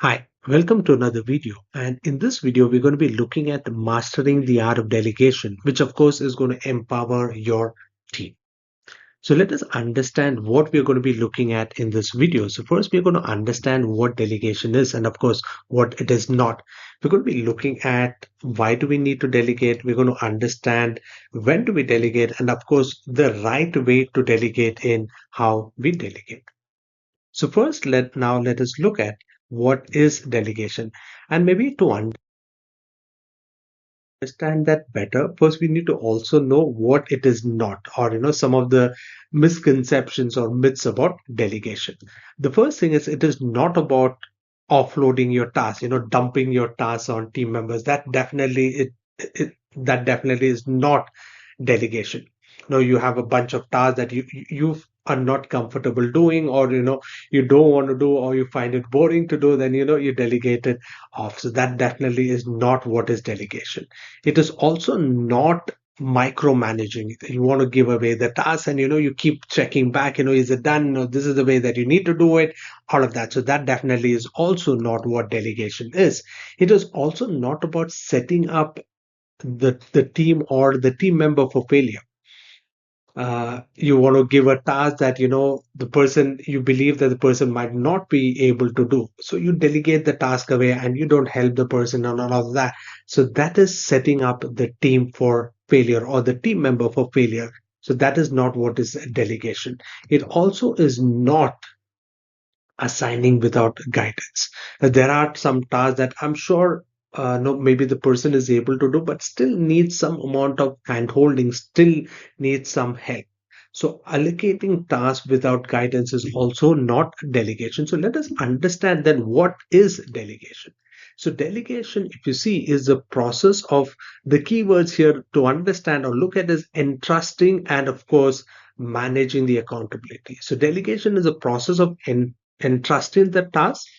Hi, welcome to another video. And in this video, we're going to be looking at mastering the art of delegation, which of course is going to empower your team. So let us understand what we're going to be looking at in this video. So first, we're going to understand what delegation is and of course, what it is not. We're going to be looking at why do we need to delegate? We're going to understand when do we delegate and of course, the right way to delegate in how we delegate. So first, let us look at what is delegation, and maybe to understand that better, first we need to also know what it is not, or some of the misconceptions or myths about delegation. The first thing is it is not about offloading your tasks, dumping your tasks on team members. That definitely is not delegation. No, you have a bunch of tasks that you are not comfortable doing, or you don't want to do, or you find it boring to do, then you delegate it off. So that definitely is not what is delegation. It is also not micromanaging. You want to give away the task, and you keep checking back, is it done? No, this is the way that you need to do it, all of that. So that definitely is also not what delegation is. It is also not about setting up the team or the team member for failure. You want to give a task that the person, you believe that the person might not be able to do, so you delegate the task away and you don't help the person and all of that. So that is setting up the team for failure or the team member for failure. So that is not what is delegation. It also is not assigning without guidance. There are some tasks that I'm sure no, maybe the person is able to do, but still needs some amount of hand holding, still needs some help. So allocating tasks without guidance is also not delegation. So let us understand then what is delegation. So delegation, if you see, is the process of the keywords here to understand or look at is entrusting and of course managing the accountability. So delegation is a process of entrusting the tasks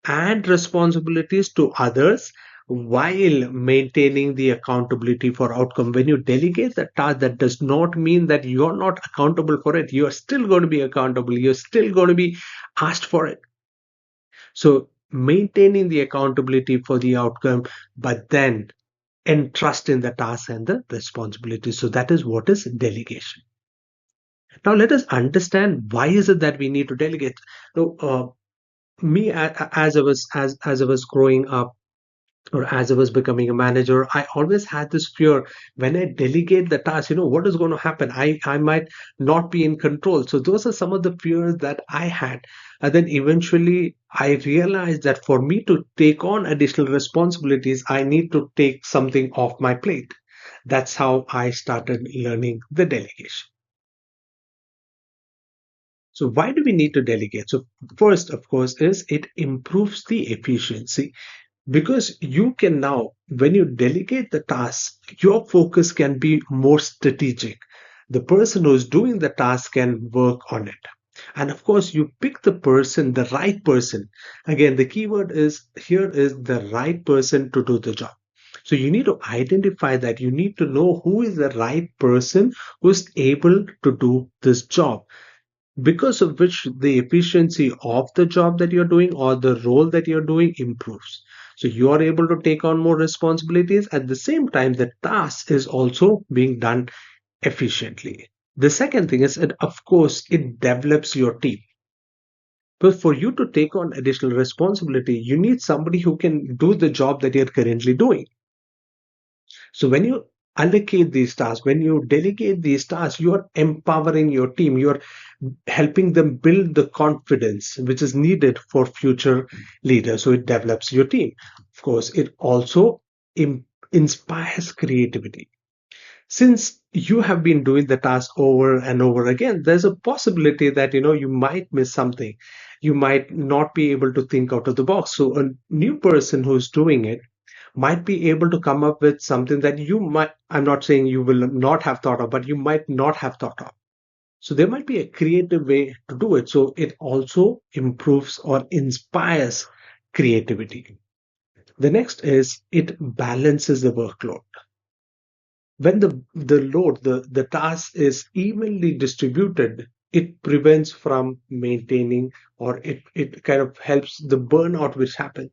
and responsibilities to others while maintaining the accountability for outcome. When you delegate the task, that does not mean that you're not accountable for it. You're still going to be accountable. You're still going to be asked for it. So maintaining the accountability for the outcome, but then entrusting the task and the responsibility. So that is what is delegation. Now let us understand why is it that we need to delegate. So, me as I was growing up or as I was becoming a manager, I always had this fear when I delegate the task, what is going to happen? I might not be in control. So those are some of the fears that I had. And then eventually I realized that for me to take on additional responsibilities, I need to take something off my plate. That's how I started learning the delegation. So why do we need to delegate? So first, of course, is it improves the efficiency because you can now, when you delegate the task, your focus can be more strategic. The person who's doing the task can work on it. And of course, you pick the person, the right person. Again, the keyword is here is the right person to do the job. So you need to identify that. You need to know who is the right person who's able to do this job, because of which the efficiency of the job that you're doing or the role that you're doing improves. So you are able to take on more responsibilities. At the same time, the task is also being done efficiently. The second thing is that, of course, it develops your team. But for you to take on additional responsibility, you need somebody who can do the job that you're currently doing. So when you allocate these tasks, when you delegate these tasks, you are empowering your team. You are helping them build the confidence which is needed for future leaders. So it develops your team. Of course, it also inspires creativity. Since you have been doing the task over and over again, there's a possibility that you might miss something. You might not be able to think out of the box. So a new person who's doing it might be able to come up with something that you might, I'm not saying you will not have thought of, but you might not have thought of. So there might be a creative way to do it. So it also improves or inspires creativity. The next is it balances the workload. When the task is evenly distributed, it prevents from maintaining, or it kind of helps the burnout which happen.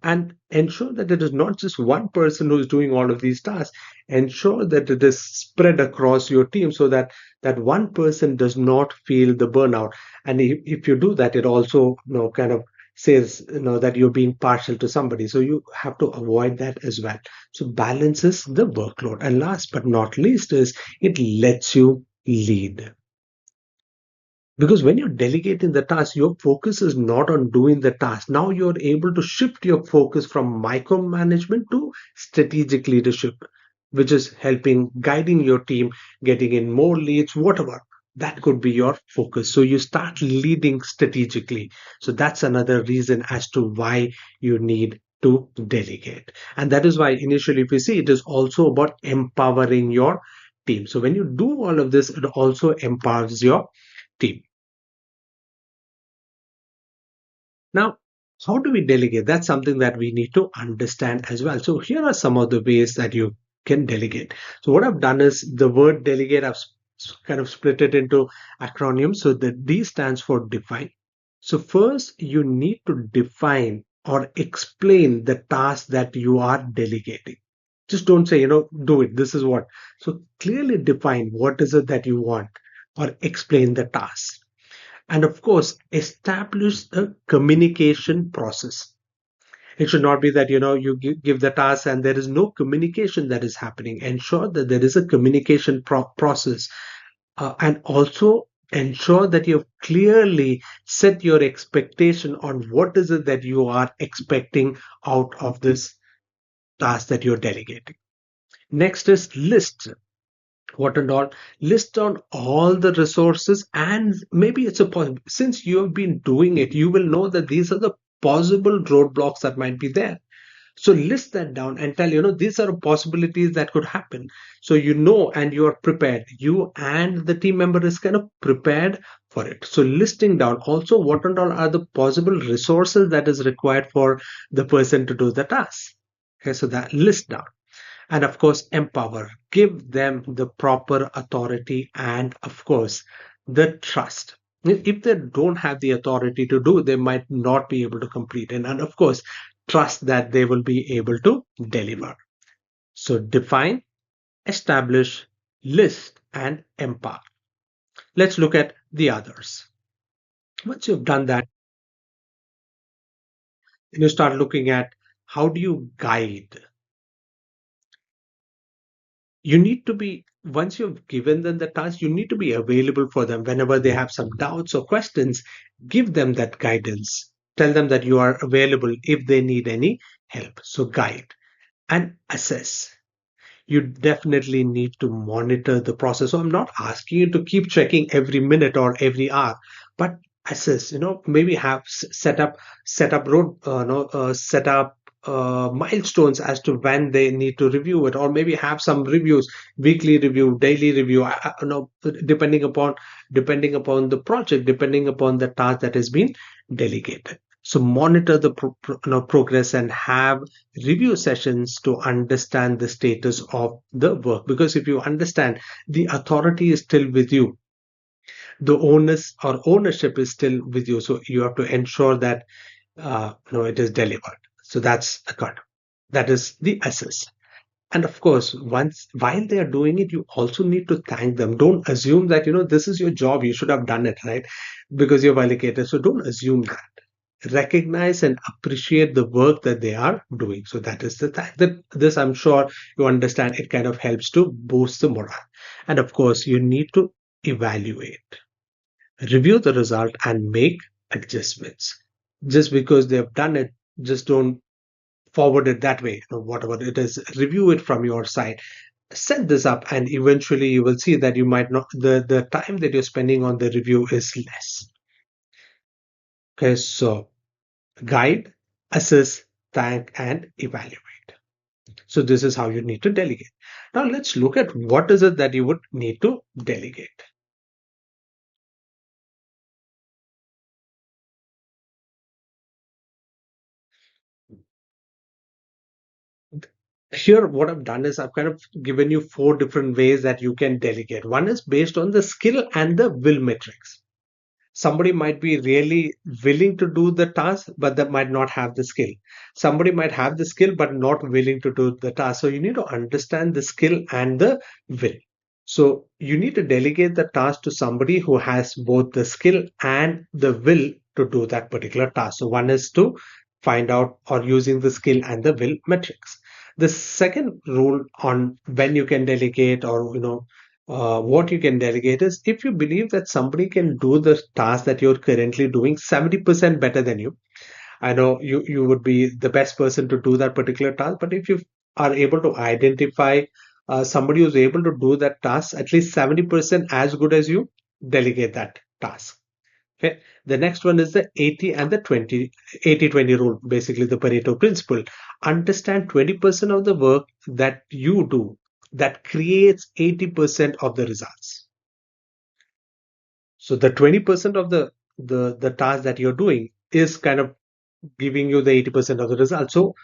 And ensure that it is not just one person who is doing all of these tasks. Ensure that it is spread across your team, so that that one person does not feel the burnout. And if you do that, it also, kind of says, that you're being partial to somebody, so you have to avoid that as well. So balances the workload. And last but not least is, it lets you lead. Because when you're delegating the task, your focus is not on doing the task. Now you're able to shift your focus from micromanagement to strategic leadership, which is helping, guiding your team, getting in more leads, whatever. That could be your focus. So you start leading strategically. So that's another reason as to why you need to delegate. And that is why initially, if you see, it is also about empowering your team. So when you do all of this, it also empowers your team. Now, how do we delegate? That's something that we need to understand as well. So, here are some of the ways that you can delegate. So, what I've done is the word delegate, I've kind of split it into acronyms. So, the D stands for define. So, first, you need to define or explain the task that you are delegating. Just don't say, do it. This is what. So, clearly define what is it that you want, or explain the task. And of course, establish a communication process. It should not be that, you give the task and there is no communication that is happening. Ensure that there is a communication process, and also ensure that you've clearly set your expectation on what is it that you are expecting out of this task that you're delegating. Next is list what and all. List on all the resources, and maybe it's a possible, since you have been doing it, you will know that these are the possible roadblocks that might be there. So list that down and tell, these are possibilities that could happen. So and you are prepared, you and the team member is kind of prepared for it. So listing down also what and all are the possible resources that is required for the person to do the task. Okay, so that list down. And of course, empower, give them the proper authority, and of course, the trust. If they don't have the authority to do, they might not be able to complete. And of course, trust that they will be able to deliver. So define, establish, list, and empower. Let's look at the others. Once you've done that, you start looking at, how do you guide? You need to be, once you've given them the task, you need to be available for them whenever they have some doubts or questions. Give them that guidance. Tell them that you are available if they need any help. So guide and assess. You definitely need to monitor the process. So I'm not asking you to keep checking every minute or every hour, but assess. Maybe have set up road, set up milestones as to when they need to review it, or maybe have some reviews, weekly review, daily review. Depending upon the project, depending upon the task that has been delegated. So monitor the progress, and have review sessions to understand the status of the work. Because if you understand, the authority is still with you, the onus or ownership is still with you, so you have to ensure that it is delivered. So that's a good, that is the assess. And of course, once while they are doing it, you also need to thank them. Don't assume that this is your job, you should have done it, right? Because you're allocated. So don't assume that. Recognize and appreciate the work that they are doing. So that is the thing. That this, I'm sure you understand, it kind of helps to boost the morale. And of course, you need to evaluate, review the result, and make adjustments. Just because they have done it, just don't forward it that way. Whatever it is, review it from your side. Set this up, and eventually you will see that you might not, the time that you're spending on the review is less. Okay, so guide, assess, thank, and evaluate. So this is how you need to delegate. Now let's look at what is it that you would need to delegate. Here, what I've done is I've kind of given you four different ways that you can delegate. One is based on the skill and the will metrics. Somebody might be really willing to do the task, but they might not have the skill. Somebody might have the skill, but not willing to do the task. So you need to understand the skill and the will. So you need to delegate the task to somebody who has both the skill and the will to do that particular task. So one is to find out or using the skill and the will metrics. The second rule on when you can delegate or what you can delegate is if you believe that somebody can do the task that you're currently doing 70% better than you. I know you would be the best person to do that particular task, but if you are able to identify somebody who's able to do that task at least 70% as good as you, delegate that task. Okay. The next one is the 80 and the 20 80-20 rule, basically the Pareto principle. Understand 20% of the work that you do that creates 80% of the results. So the 20% of the task that you're doing is kind of giving you the 80% of the result. So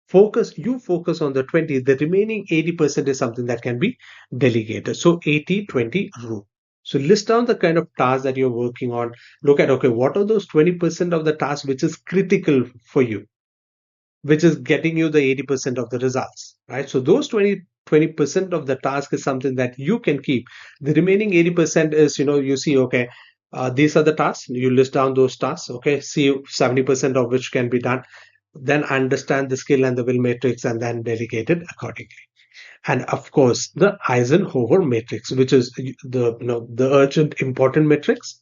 focus on the 20, the remaining 80% is something that can be delegated. So 80-20 rule. So list down the kind of tasks that you're working on. Look at, okay, what are those 20% of the tasks which is critical for you, which is getting you the 80% of the results, right? So those 20% of the task is something that you can keep. The remaining 80% is, you see, okay, these are the tasks. You list down those tasks, okay, see 70% of which can be done, then understand the skill and the will matrix and then delegate it accordingly. And of course, the Eisenhower matrix, which is the urgent important matrix.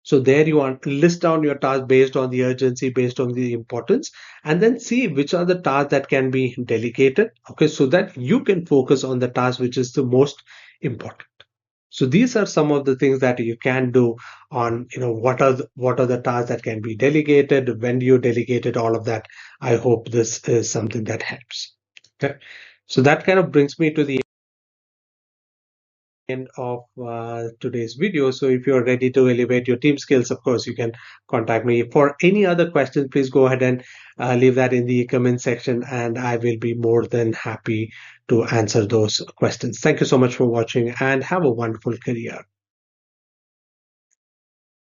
So there you want to list down your task based on the urgency, based on the importance, and then see which are the tasks that can be delegated. Okay, so that you can focus on the task which is the most important. So these are some of the things that you can do on, what are the tasks that can be delegated, when do you delegate it, all of that. I hope this is something that helps. Okay. So that kind of brings me to the end of today's video. So if you're ready to elevate your team skills, of course, you can contact me. For any other questions, please go ahead and leave that in the comment section, and I will be more than happy to answer those questions. Thank you so much for watching and have a wonderful career.